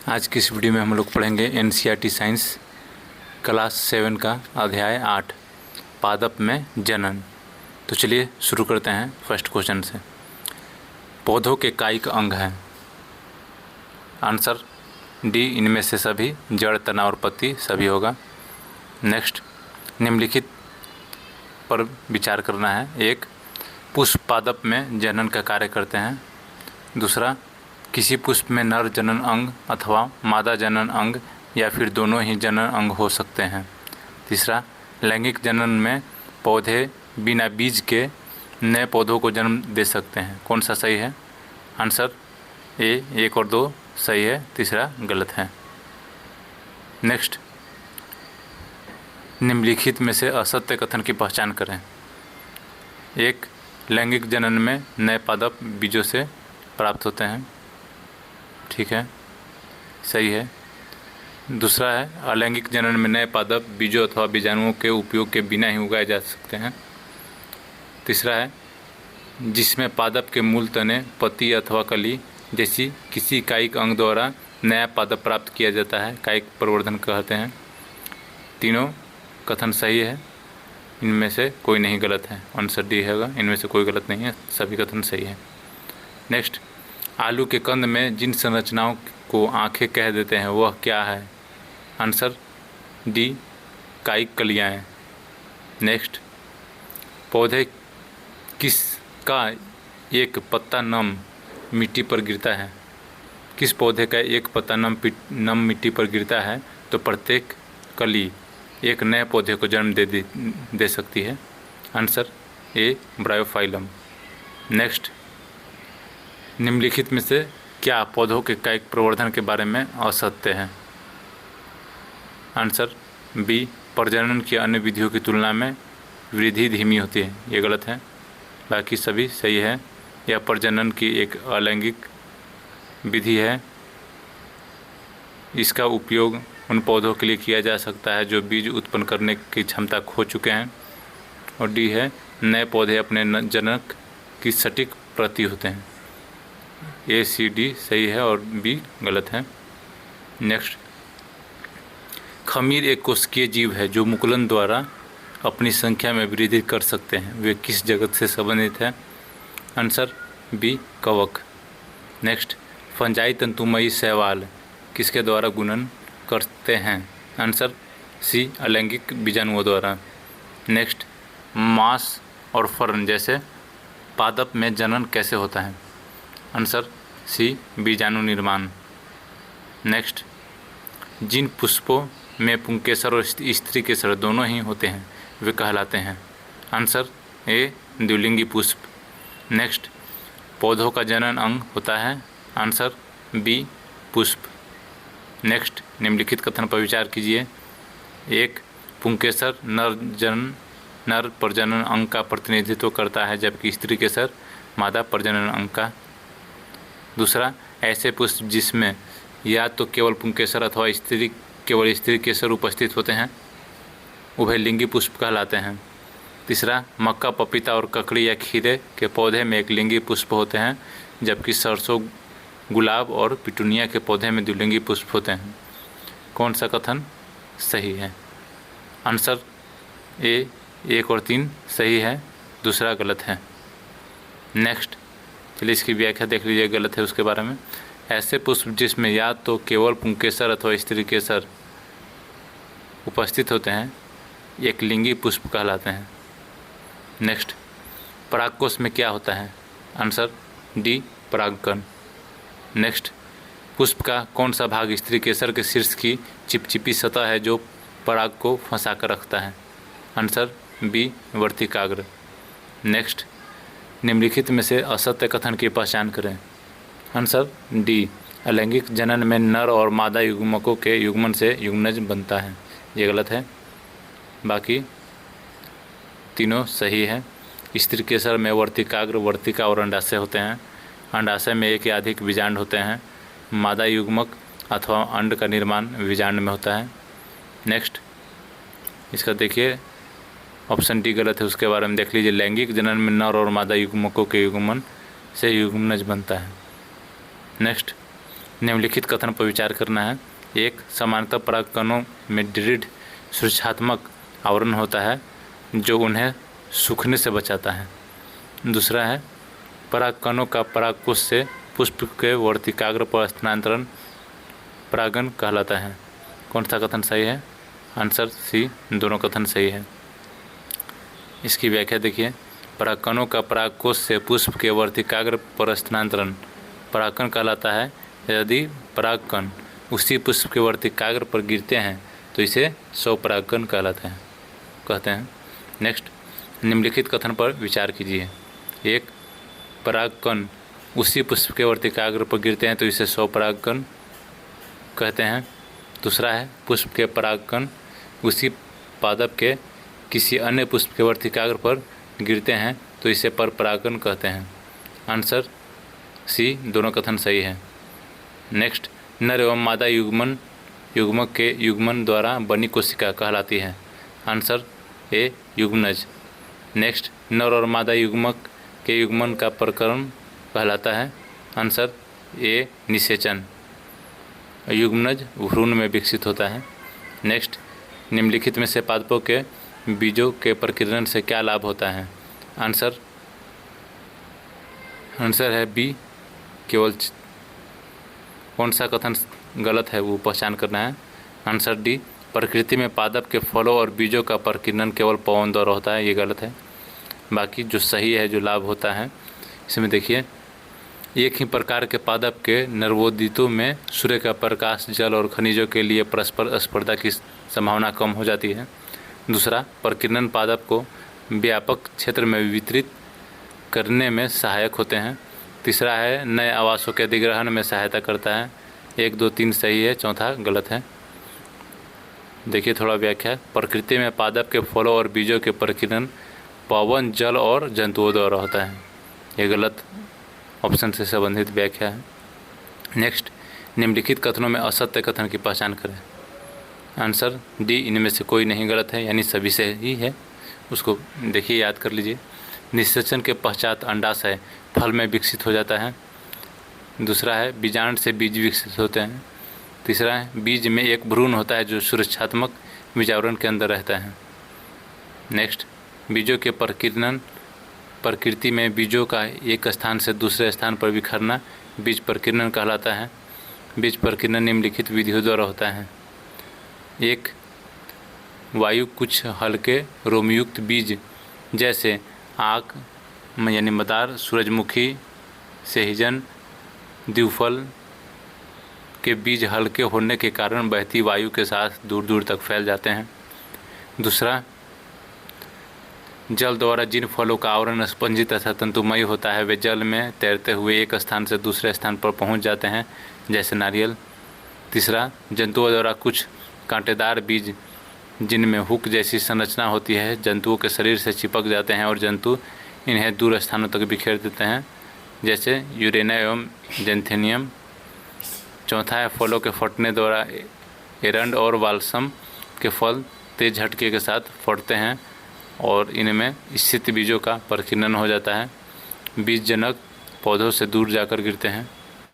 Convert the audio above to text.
आज की इस वीडियो में हम लोग पढ़ेंगे एनसीईआरटी साइंस क्लास 7 का अध्याय 8 पादप में जनन। तो चलिए शुरू करते हैं फर्स्ट क्वेश्चन से। पौधों के कायिक अंग हैं। आंसर डी, इनमें से सभी। जड़, तना और पत्ती सभी होगा। नेक्स्ट, निम्नलिखित पर विचार करना है। एक, पुष्प पादप में जनन का कार्य करते हैं। दूसरा, किसी पुष्प में नर जनन अंग अथवा मादा जनन अंग या फिर दोनों ही जनन अंग हो सकते हैं। तीसरा, लैंगिक जनन में पौधे बिना बीज के नए पौधों को जन्म दे सकते हैं। कौन सा सही है? आंसर ए, 1 और 2 सही है, तीसरा गलत है। नेक्स्ट, निम्नलिखित में से असत्य कथन की पहचान करें। एक, लैंगिक जनन में नए पादप बीजों से प्राप्त होते हैं। ठीक है, सही है। दूसरा है, अलैंगिक जनन में नए पादप बीजों अथवा बीजाणुओं के उपयोग के बिना ही उगाए जा सकते हैं। तीसरा है, जिसमें पादप के मूल तने, पत्ती अथवा कली जैसी किसी कायिक अंग द्वारा नया पादप प्राप्त किया जाता है, कायिक प्रवर्धन कहते हैं। तीनों कथन सही है, इनमें से कोई नहीं गलत है। आंसर डी होगा, इनमें से कोई गलत नहीं है, सभी कथन सही है। नेक्स्ट, आलू के कंद में जिन संरचनाओं को आँखें कह देते हैं वह क्या है? आंसर डी, कायिक कलियाँ। नेक्स्ट, पौधे किसका एक पत्ता नम मिट्टी पर गिरता है? किस पौधे का एक पत्ता नम मिट्टी पर गिरता है तो प्रत्येक कली एक नए पौधे को जन्म दे सकती है? Answer A, Bryophyllum. नेक्स्ट, निम्नलिखित में से क्या पौधों के कायिक प्रवर्धन के बारे में असत्य है? आंसर बी, प्रजनन की अन्य विधियों की तुलना में वृद्धि धीमी होती है। ये गलत है, बाकी सभी सही है। यह प्रजनन की एक अलैंगिक विधि है। इसका उपयोग उन पौधों के लिए किया जा सकता है जो बीज उत्पन्न करने की क्षमता खो चुके हैं। और डी है, नए पौधे अपने जनक की सटीक प्रति होते हैं। ए, सी, डी सही है और बी गलत है। नेक्स्ट, खमीर एक कोशिकीय जीव है जो मुकुलन द्वारा अपनी संख्या में वृद्धि कर सकते हैं। वे किस जगत से संबंधित है? आंसर बी, कवक। नेक्स्ट, फंजाई तंतुमयी शैवाल किसके द्वारा गुणन करते हैं? आंसर सी, अलैंगिक बीजाणुओं द्वारा। नेक्स्ट, मांस और फर्न जैसे पादप में जनन कैसे होता है? आंसर सी, बीजाणु निर्माण। नेक्स्ट, जिन पुष्पों में पुंकेसर और स्त्री केसर दोनों ही होते हैं वे कहलाते हैं? आंसर ए, द्विलिंगी पुष्प। नेक्स्ट, पौधों का जनन अंग होता है? आंसर बी, पुष्प। नेक्स्ट, निम्नलिखित कथन पर विचार कीजिए। एक, पुंकेसर नर प्रजनन अंग का प्रतिनिधित्व करता है जबकि स्त्री केसर मादा प्रजनन अंग का। दूसरा, ऐसे पुष्प जिसमें या तो केवल पुंकेसर अथवा केवल स्त्री केसर उपस्थित होते हैं उभयलिंगी पुष्प कहलाते हैं। तीसरा, मक्का, पपीता और ककड़ी या खीरे के पौधे में एक लिंगी पुष्प होते हैं जबकि सरसों, गुलाब और पिटूनिया के पौधे में द्विलिंगी पुष्प होते हैं। कौन सा कथन सही है? आंसर ए, 1 और 3 सही है, दूसरा गलत है। नेक्स्ट, चलिए इसकी व्याख्या देख लीजिए, गलत है उसके बारे में। ऐसे पुष्प जिसमें या तो केवल पुंकेसर अथवा स्त्री केसर उपस्थित होते हैं एक लिंगी पुष्प कहलाते हैं। नेक्स्ट, परागकोश में क्या होता है? आंसर डी, परागकण। नेक्स्ट, पुष्प का कौन सा भाग स्त्री केसर के शीर्ष की चिपचिपी सतह है जो पराग को फंसा कर रखता है? आंसर बी, वर्तिकाग्र। नेक्स्ट, निम्नलिखित में से असत्य कथन की पहचान करें। आंसर डी, अलैंगिक जनन में नर और मादा युग्मकों के युग्मन से युग्मनज बनता है। ये गलत है, बाकी तीनों सही है। स्त्री केसर में वर्तिकाग्र, वर्तिका और अंडाशय होते हैं। अंडाशय में एक या अधिक बीजांड होते हैं। मादा युग्मक अथवा अंड का निर्माण बीजांड में होता है। नेक्स्ट, इसका देखिए ऑप्शन डी गलत है, उसके बारे में देख लीजिए। लैंगिक जनन में नर और मादा युग्मकों के युग्मन से युग्मनज बनता है। नेक्स्ट, निम्नलिखित कथन पर विचार करना है। एक, समानतः परागकणों में दृढ़ सुरक्षात्मक आवरण होता है जो उन्हें सूखने से बचाता है। दूसरा है, परागकणों का परागकोश से पुष्प के वर्तिकाग्र पर स्थानांतरण परागण कहलाता है। कौन सा कथन सही है? आंसर सी, दोनों कथन सही है। इसकी व्याख्या देखिए। परागकणों का परागकोश से पुष्प के वर्तिकाग्र पर स्थानांतरण परागकण कहलाता है। यदि परागकण उसी पुष्प के वर्तिकाग्र पर गिरते हैं तो इसे स्वपरागकण कहते हैं। नेक्स्ट, निम्नलिखित कथन पर विचार कीजिए। एक, परागकण उसी पुष्प के वर्तिकाग्र पर गिरते हैं तो इसे स्वपरागकण कहते हैं। दूसरा है, पुष्प के परागकण उसी पादप के किसी अन्य पुष्प के वर्तिकाग्र पर गिरते हैं तो इसे परपरागकण कहते हैं। आंसर सी, दोनों कथन सही है। नेक्स्ट, नर एवं मादा युग्मक के युग्मन द्वारा बनी कोशिका कहलाती है। आंसर ए, युग्मनज। नेक्स्ट, नर और मादा युग्मक के युग्मन का प्रकरण कहलाता है। आंसर ए, निषेचन। युग्मनज भ्रूण में विकसित होता है। नेक्स्ट, निम्नलिखित में से पादपों के बीजों के प्रकीर्णन से क्या लाभ होता है? आंसर है बी, केवल। कौन सा कथन गलत है वो पहचान करना है। आंसर डी, प्रकृति में पादप के फलों और बीजों का प्रकीर्णन केवल पवन द्वारा होता है, ये गलत है। बाकी जो सही है, जो लाभ होता है, इसमें देखिए। एक ही प्रकार के पादप के नवोदितों में सूर्य का प्रकाश, जल और खनिजों के लिए परस्पर स्पर्धा की संभावना कम हो जाती है। दूसरा, प्रकीर्णन पादप को व्यापक क्षेत्र में वितरित करने में सहायक होते हैं। तीसरा है, नए आवासों के अधिग्रहण में सहायता करता है। 1, 2, 3 सही है, चौथा गलत है। देखिए थोड़ा व्याख्या। प्रकृति में पादप के फलों और बीजों के प्रकीर्णन पवन, जल और जंतुओं द्वारा होता है, ये गलत ऑप्शन से संबंधित व्याख्या है। नेक्स्ट, निम्नलिखित कथनों में असत्य कथन की पहचान करें। आंसर डी, इनमें से कोई नहीं गलत है, यानी सभी से ही है। उसको देखिए, याद कर लीजिए। निषेचन के पश्चात अंडाशय फल में विकसित हो जाता है। दूसरा है, बीजांड से बीज विकसित होते हैं। तीसरा है, बीज में एक भ्रूण होता है जो सुरक्षात्मक बीजावरण के अंदर रहता है। नेक्स्ट, बीजों के प्रकीर्णन, प्रकृति में बीजों का एक स्थान से दूसरे स्थान पर बिखरना बीज प्रकीर्णन कहलाता है। बीज प्रकीर्णन निम्नलिखित विधियों द्वारा होता है। एक, वायु कुछ हल्के रोमयुक्त बीज जैसे आक यानी मदार, सूरजमुखी, सेहिजन, द्विफल के बीज हल्के होने के कारण बहती वायु के साथ दूर दूर तक फैल जाते हैं। दूसरा, जल द्वारा जिन फलों का आवरण स्पंजी तथा तंतुमय होता है वे जल में तैरते हुए एक स्थान से दूसरे स्थान पर पहुंच जाते हैं, जैसे नारियल। तीसरा, जंतुओं द्वारा कुछ कांटेदार बीज जिनमें हुक जैसी संरचना होती है जंतुओं के शरीर से चिपक जाते हैं और जंतु इन्हें दूर स्थानों तक बिखेर देते हैं, जैसे यूरेना एवं जेंथेनियम। चौथा है, फलों के फटने द्वारा एरंड और बाल्सम के फल तेज झटके के साथ फटते हैं और इनमें स्थित बीजों का प्रकीर्णन हो जाता है। बीज जनक पौधों से दूर जाकर गिरते हैं।